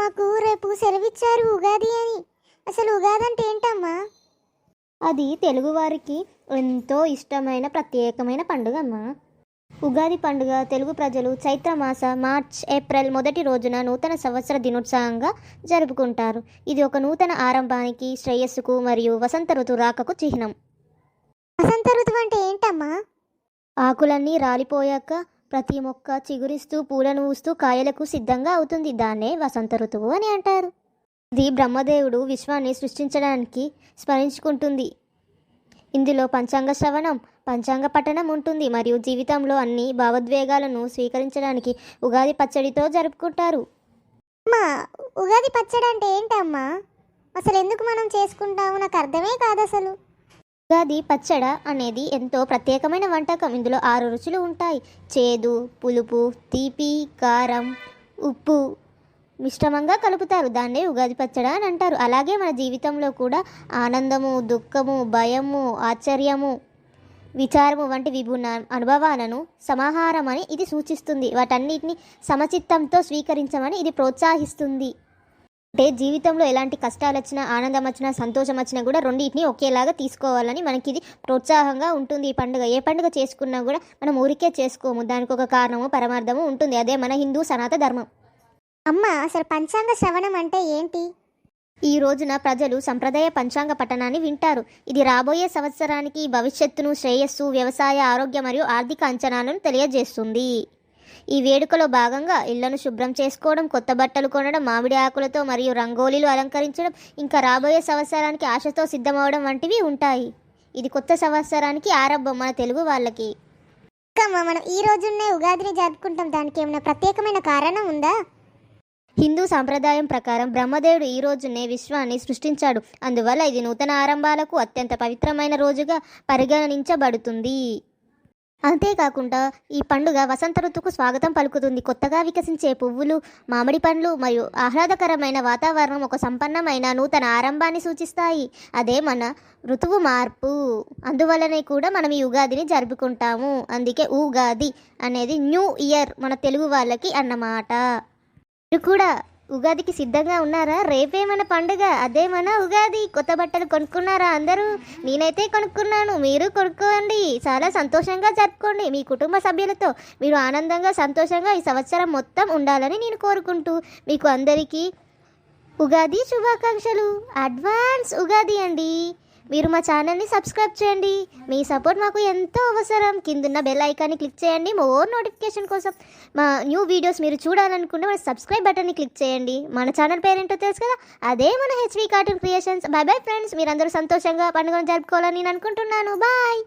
మాకు రేపు సెలవిచ్చారు ఉగాది అని. అసలు ఉగాది అంటే ఏంటమ్మా? అది తెలుగువారికి ఎంతో ఇష్టమైన ప్రత్యేకమైన పండుగ అమ్మా. ఉగాది పండుగ తెలుగు ప్రజలు చైత్రమాస మార్చ్ ఏప్రిల్ మొదటి రోజున నూతన సంవత్సర దినోత్సవంగా జరుపుకుంటారు. ఇది ఒక నూతన ఆరంభానికి, శ్రేయస్సుకు మరియు వసంత ఋతు రాకకు చిహ్నం. వసంత ఋతువు అంటే ఏంటమ్మా? ఆకులన్నీ రాలిపోయాక ప్రతి మొక్క చిగురిస్తూ పూలను ఊస్తూ కాయలకు సిద్ధంగా అవుతుంది. దాన్నే వసంత ఋతువు అని అంటారు. ఇది బ్రహ్మదేవుడు విశ్వాన్ని సృష్టించడానికి స్మరించుకుంటుంది. ఇందులో పంచాంగ శ్రవణం, పంచాంగ పఠనం ఉంటుంది మరియు జీవితంలో అన్ని భావోద్వేగాలను స్వీకరించడానికి ఉగాది పచ్చడితో జరుపుకుంటారు. అమ్మా, ఉగాది పచ్చడి అంటే ఏంటమ్మా? అసలు ఎందుకు మనం చేసుకుంటాము? నాకు అర్థమే కాదు అసలు. ఉగాది పచ్చడ అనేది ఎంతో ప్రత్యేకమైన వంటకం. ఇందులో 6 రుచులు ఉంటాయి. చేదు, పులుపు, తీపి, కారం, ఉప్పు మిశ్రమంగా కలుపుతారు. దాన్నే ఉగాది పచ్చడ అని అంటారు. అలాగే మన జీవితంలో కూడా ఆనందము, దుఃఖము, భయము, ఆశ్చర్యము, విచారము వంటి విభిన్న అనుభవాలను సమాహారమని ఇది సూచిస్తుంది. వాటన్నిటిని సమచిత్తంతో స్వీకరించమని ఇది ప్రోత్సహిస్తుంది. అంటే జీవితంలో ఎలాంటి కష్టాలు వచ్చినా, ఆనందం వచ్చినా, సంతోషం వచ్చినా కూడా రెండింటిని ఒకేలాగా తీసుకోవాలని మనకి ఇది ప్రోత్సాహంగా ఉంటుంది. ఈ పండుగ ఏ పండుగ చేసుకున్నా కూడా మనం ఊరికే చేసుకోము. దానికి ఒక కారణము, పరమార్థము ఉంటుంది. అదే మన హిందూ సనాతన ధర్మం. అమ్మ, అసలు పంచాంగ శ్రవణం అంటే ఏంటి? ఈ రోజున ప్రజలు సంప్రదాయ పంచాంగ పఠనాన్ని వింటారు. ఇది రాబోయే సంవత్సరానికి భవిష్యత్తును, శ్రేయస్సు, వ్యవసాయ, ఆరోగ్య మరియు ఆర్థిక అంచనాలను తెలియజేస్తుంది. ఈ వేడుకలో భాగంగా ఇళ్లను శుభ్రం చేసుకోవడం, కొత్త బట్టలు కొనడం, మామిడి ఆకులతో మరియు రంగోలీలు అలంకరించడం, ఇంకా రాబోయే సంవత్సరానికి ఆశతో సిద్ధమవడం వంటివి ఉంటాయి. ఇది కొత్త సంవత్సరానికి ఆరంభం మన తెలుగు వాళ్ళకి. మనం ఈ రోజునే ఉగాదిని జరుపుకుంటాం. దానికి ఏమైనా ప్రత్యేకమైన కారణం ఉందా? హిందూ సాంప్రదాయం ప్రకారం బ్రహ్మదేవుడు ఈ రోజునే విశ్వాన్ని సృష్టించాడు. అందువల్ల ఇది నూతన ఆరంభాలకు అత్యంత పవిత్రమైన రోజుగా పరిగణించబడుతుంది. అంతేకాకుండా ఈ పండుగ వసంత ఋతువుకు స్వాగతం పలుకుతుంది. కొత్తగా వికసించే పువ్వులు, మామిడి పండ్లు మరియు ఆహ్లాదకరమైన వాతావరణం ఒక సంపన్నమైన నూతన ఆరంభాన్ని సూచిస్తాయి. అదే మన ఋతువు మార్పు. అందువల్లనే కూడా మనం ఈ ఉగాదిని జరుపుకుంటాము. అందుకే ఉగాది అనేది న్యూ ఇయర్ మన తెలుగు వాళ్ళకి అన్నమాట. మీరు కూడా ఉగాదికి సిద్ధంగా ఉన్నారా? రేపే మన పండుగ, అదే మన ఉగాది. కొత్త బట్టలు కొనుక్కున్నారా అందరూ? నేనైతే కొనుక్కున్నాను. మీరు కొనుక్కోండి. చాలా సంతోషంగా జరుపుకోండి. మీ కుటుంబ సభ్యులతో మీరు ఆనందంగా, సంతోషంగా ఈ సంవత్సరం మొత్తం ఉండాలని నేను కోరుకుంటూ మీకు అందరికీ ఉగాది శుభాకాంక్షలు. అడ్వాన్స్ ఉగాది అండి. మీరు మా ఛానల్ని సబ్స్క్రైబ్ చేయండి. మీ సపోర్ట్ మాకు ఎంతో అవసరం. కిందున్న బెల్ ఐకాన్ని క్లిక్ చేయండి. మోర్ నోటిఫికేషన్ కోసం మా న్యూ వీడియోస్ మీరు చూడాలనుకుంటే మన సబ్స్క్రైబ్ బటన్ని క్లిక్ చేయండి. మన ఛానల్ పేరేంటో తెలుసు కదా, అదే మన HV cartoon creations. By bye friends. మీరందరూ సంతోషంగా పండుగను జరుపుకోవాలని నేను అనుకుంటున్నాను. బాయ్.